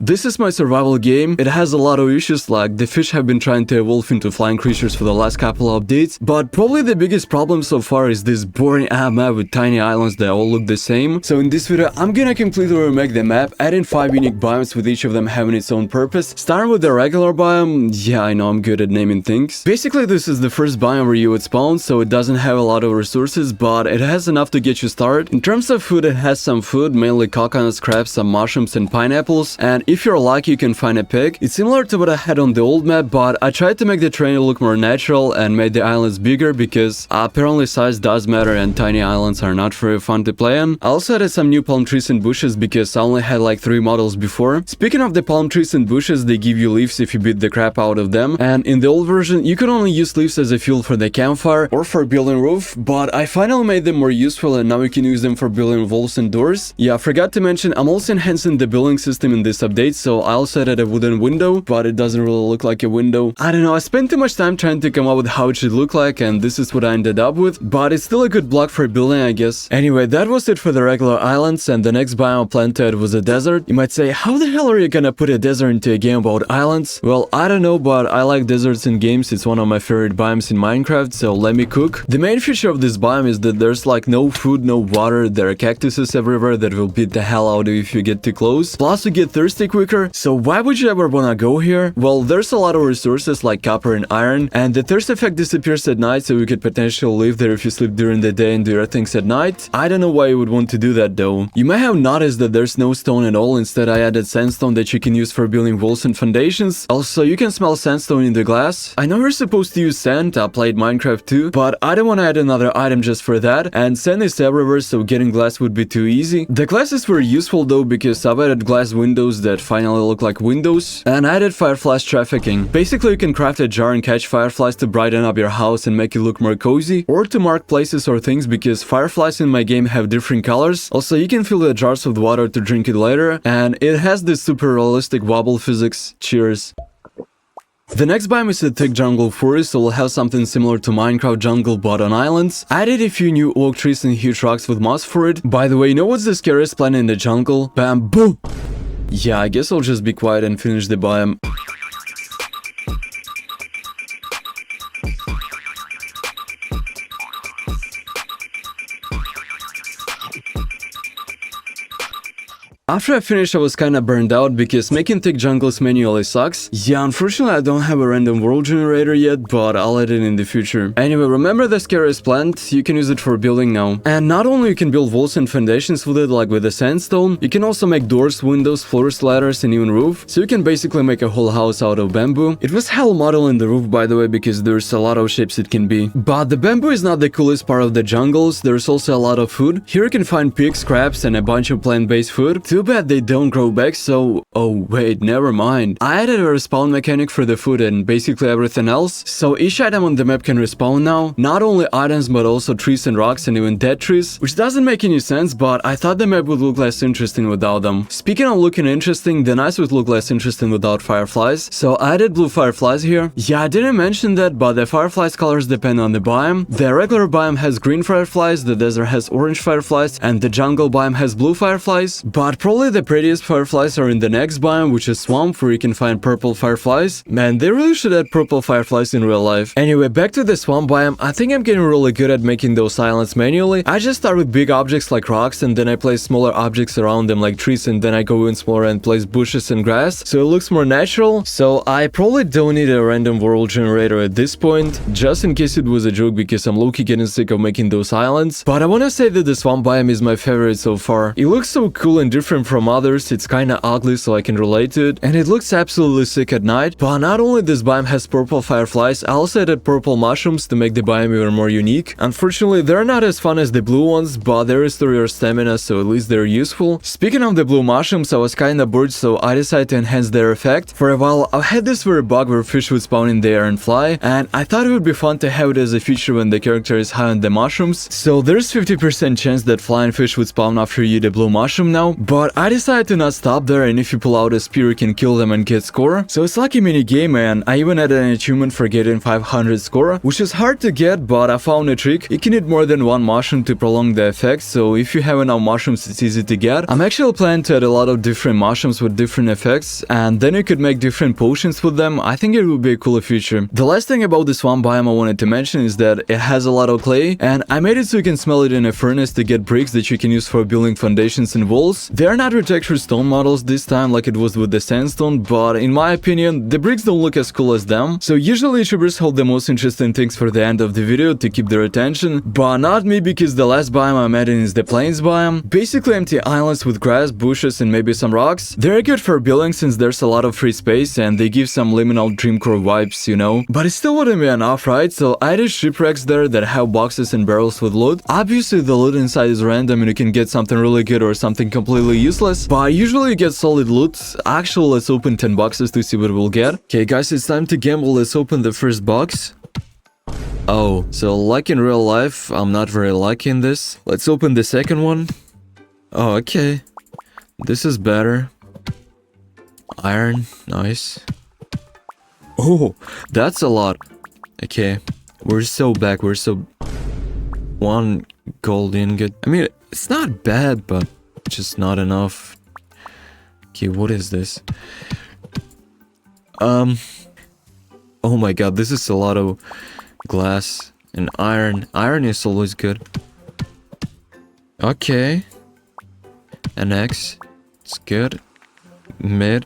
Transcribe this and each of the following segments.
This is my survival game. It has a lot of issues, like the fish have been trying to evolve into flying creatures for the last couple of updates, but probably the biggest problem so far is this boring map with tiny islands that all look the same. So in this video, I'm gonna completely remake the map, adding 5 unique biomes with each of them having its own purpose. Starting with the regular biome, yeah, I know I'm good at naming things. Basically, this is the first biome where you would spawn, so it doesn't have a lot of resources, but it has enough to get you started. In terms of food, it has some food, mainly coconuts, crabs, some mushrooms and pineapples, and if you're lucky, you can find a pig. It's similar to what I had on the old map, but I tried to make the terrain look more natural and made the islands bigger because apparently size does matter and tiny islands are not very fun to play on. I also added some new palm trees and bushes because I only had like 3 models before. Speaking of the palm trees and bushes, they give you leaves if you beat the crap out of them, and in the old version, you could only use leaves as a fuel for the campfire or for building roof, but I finally made them more useful and now you can use them for building walls and doors. Yeah, I forgot to mention, I'm also enhancing the building system in this update, so I also added a wooden window, but it doesn't really look like a window. I don't know, I spent too much time trying to come up with how it should look like, and this is what I ended up with, but it's still a good block for building, I guess. Anyway, that was it for the regular islands, and the next biome I planned to add was a desert. You might say, how the hell are you gonna put a desert into a game about islands? Well, I don't know, but I like deserts in games. It's one of my favorite biomes in Minecraft, so let me cook. The main feature of this biome is that there's like no food, no water, there are cactuses everywhere that will beat the hell out of you if you get too close. Plus, you get thirsty quicker, so why would you ever wanna go here? Well, there's a lot of resources like copper and iron, and the thirst effect disappears at night, so you could potentially live there if you sleep during the day and do your things at night. I don't know why you would want to do that though. You might have noticed that there's no stone at all. Instead, I added sandstone that you can use for building walls and foundations. Also, you can smell sandstone in the glass. I know you're supposed to use sand, I played Minecraft too, but I don't want to add another item just for that, and sand is everywhere, so getting glass would be too easy. The glasses were useful though because I've added glass windows that finally look like windows, and I added fireflies trafficking. Basically, you can craft a jar and catch fireflies to brighten up your house and make it look more cozy, or to mark places or things because fireflies in my game have different colors. Also, you can fill the jars with water to drink it later, and it has this super realistic wobble physics. Cheers. The next biome is a thick jungle forest, so we'll have something similar to Minecraft jungle but on islands. I added a few new oak trees and huge rocks with moss for it. By the way, you know what's the scariest plant in the jungle? Bamboo! Yeah, I guess I'll just be quiet and finish the biome. After I finished, I was kinda burned out because making thick jungles manually sucks. Yeah, unfortunately I don't have a random world generator yet, but I'll add it in the future. Anyway, remember the scariest plant? You can use it for building now. And not only you can build walls and foundations with it like with the sandstone, you can also make doors, windows, floors, ladders, and even roof. So you can basically make a whole house out of bamboo. It was hell model in the roof, by the way, because there's a lot of shapes it can be. But the bamboo is not the coolest part of the jungles. There's also a lot of food. Here you can find pigs, crabs, and a bunch of plant-based food. Too bad they don't grow back, so... oh wait, never mind. I added a respawn mechanic for the food and basically everything else, so each item on the map can respawn now. Not only items but also trees and rocks and even dead trees, which doesn't make any sense, but I thought the map would look less interesting without them. Speaking of looking interesting, the nights would look less interesting without fireflies, so I added blue fireflies here. Yeah, I didn't mention that, but the fireflies colors depend on the biome. The regular biome has green fireflies, the desert has orange fireflies, and the jungle biome has blue fireflies, but probably the prettiest fireflies are in the next biome, which is swamp, where you can find purple fireflies. Man, they really should add purple fireflies in real life. Anyway, back to the swamp biome. I think I'm getting really good at making those islands manually. I just start with big objects like rocks, and then I place smaller objects around them like trees, and then I go in smaller and place bushes and grass, so it looks more natural. So I probably don't need a random world generator at this point, just in case it was a joke, because I'm low-key getting sick of making those islands. But I wanna say that the swamp biome is my favorite so far. It looks so cool and different from others. It's kinda ugly, so I can relate to it, and it looks absolutely sick at night. But not only this biome has purple fireflies, I also added purple mushrooms to make the biome even more unique. Unfortunately, they're not as fun as the blue ones, but they restore your stamina, so at least they're useful. Speaking of the blue mushrooms, I was kinda bored, so I decided to enhance their effect. For a while, I've had this weird bug where fish would spawn in the air and fly, and I thought it would be fun to have it as a feature when the character is high on the mushrooms. So there's 50% chance that flying fish would spawn after you eat a blue mushroom now, but But I decided to not stop there, and if you pull out a spear you can kill them and get score. So it's like a mini game, and I even added an achievement for getting 500 score, which is hard to get, but I found a trick. You can eat more than one mushroom to prolong the effect, so if you have enough mushrooms it's easy to get. I'm actually planning to add a lot of different mushrooms with different effects, and then you could make different potions with them. I think it would be a cooler feature. The last thing about this one biome I wanted to mention is that it has a lot of clay, and I made it so you can smell it in a furnace to get bricks that you can use for building foundations and walls. They are not retextured stone models this time like it was with the sandstone, but in my opinion the bricks don't look as cool as them. So usually YouTubers hold the most interesting things for the end of the video to keep their attention, but not me, because the last biome I'm adding is the plains biome. Basically empty islands with grass, bushes and maybe some rocks. They're good for building since there's a lot of free space and they give some liminal dreamcore vibes, you know. But it still wouldn't be enough, right? So I added shipwrecks there that have boxes and barrels with loot. Obviously the loot inside is random and you can get something really good or something completely useless, but usually you get solid loot. Actually, let's open 10 boxes to see what we'll get. Okay guys, it's time to gamble. Let's open the first box. Oh, so like in real life, I'm not very lucky in this. Let's open the second one. Oh, okay. This is better. Iron, nice. Oh, that's a lot. Okay, we're so back, one gold ingot. I mean, it's not bad, but just not enough. Okay, what is this? Oh my god, this is a lot of glass and iron. Iron is always good. Okay. An X. It's good. Mid.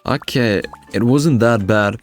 Okay, it wasn't that bad.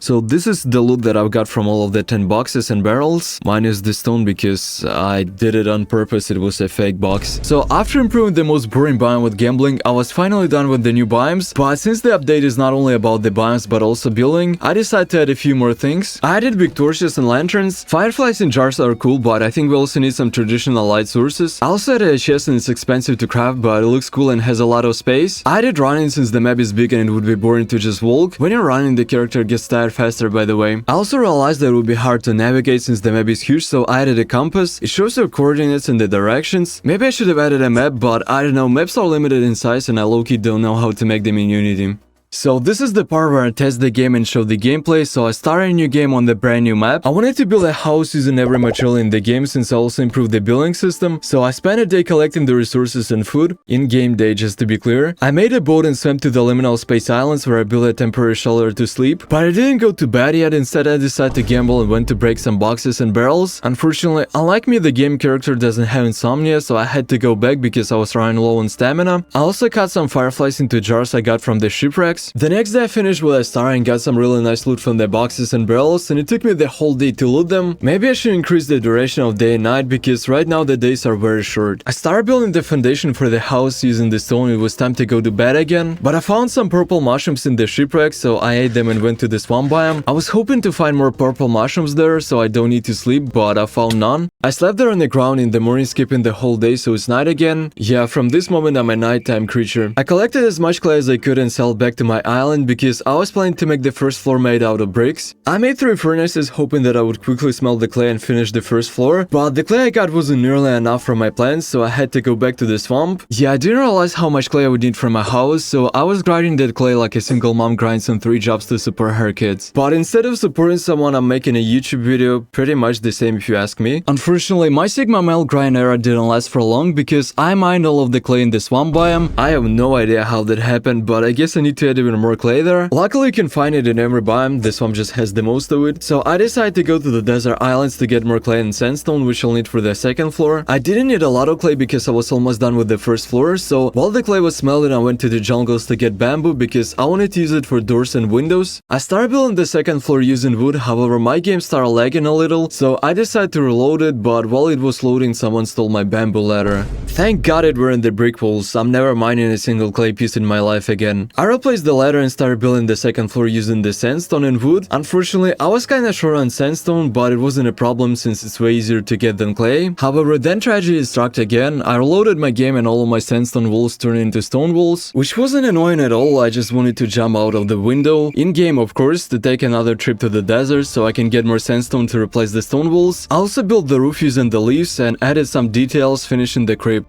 So this is the loot that I've got from all of the 10 boxes and barrels, minus the stone because I did it on purpose, it was a fake box. So after improving the most boring biome with gambling, I was finally done with the new biomes, but since the update is not only about the biomes but also building, I decided to add a few more things. I added big torches and lanterns. Fireflies in jars are cool, but I think we also need some traditional light sources. I also added a chest and it's expensive to craft, but it looks cool and has a lot of space. I added running since the map is big and it would be boring to just walk. When you're running, the character gets tired faster, by the way. I also realized that it would be hard to navigate since the map is huge, so I added a compass. It shows your coordinates and the directions. Maybe I should have added a map, but I don't know, maps are limited in size and I low-key don't know how to make them in Unity. So this is the part where I test the game and show the gameplay. So I started a new game on the brand new map. I wanted to build a house using every material in the game since I also improved the building system. So I spent a day collecting the resources and food, in-game day just to be clear. I made a boat and swam to the liminal space islands where I built a temporary shelter to sleep. But I didn't go to bed yet, instead I decided to gamble and went to break some boxes and barrels. Unfortunately, unlike me, the game character doesn't have insomnia, so I had to go back because I was running low on stamina. I also cut some fireflies into jars I got from the shipwrecks. The next day I finished with a star and got some really nice loot from the boxes and barrels, and it took me the whole day to loot them. Maybe I should increase the duration of day and night because right now the days are very short. I started building the foundation for the house using the stone. It was time to go to bed again, but I found some purple mushrooms in the shipwreck, so I ate them and went to the swamp biome. I was hoping to find more purple mushrooms there so I don't need to sleep, but I found none. I slept there on the ground in the morning, skipping the whole day, so it's night again. Yeah, from this moment I'm a nighttime creature. I collected as much clay as I could and sailed back to my island because I was planning to make the first floor made out of bricks. I made 3 furnaces hoping that I would quickly smelt the clay and finish the first floor, but the clay I got wasn't nearly enough for my plans, so I had to go back to the swamp. Yeah, I didn't realize how much clay I would need for my house, so I was grinding that clay like a single mom grinds on 3 jobs to support her kids. But instead of supporting someone, I'm making a YouTube video, pretty much the same if you ask me. Unfortunately, my Sigma Male grind era didn't last for long because I mined all of the clay in the swamp biome. I have no idea how that happened, but I guess I need to add even more clay there. Luckily you can find it in every biome, this one just has the most of it. So I decided to go to the desert islands to get more clay and sandstone, which I'll need for the second floor. I didn't need a lot of clay because I was almost done with the first floor, so while the clay was smelting I went to the jungles to get bamboo because I wanted to use it for doors and windows. I started building the second floor using wood, however my game started lagging a little, so I decided to reload it, but while it was loading someone stole my bamboo ladder. Thank god it weren't the brick walls, I'm never mining a single clay piece in my life again. I replaced the ladder and started building the second floor using the sandstone and wood. Unfortunately, I was kinda short on sandstone, but it wasn't a problem since it's way easier to get than clay. However, then tragedy struck again. I reloaded my game and all of my sandstone walls turned into stone walls, which wasn't annoying at all. I just wanted to jump out of the window, in-game of course, to take another trip to the desert so I can get more sandstone to replace the stone walls. I also built the roof using the leaves and added some details, finishing the crib.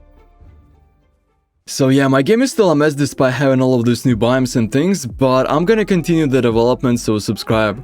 So yeah, my game is still a mess despite having all of these new biomes and things, but I'm gonna continue the development, so subscribe.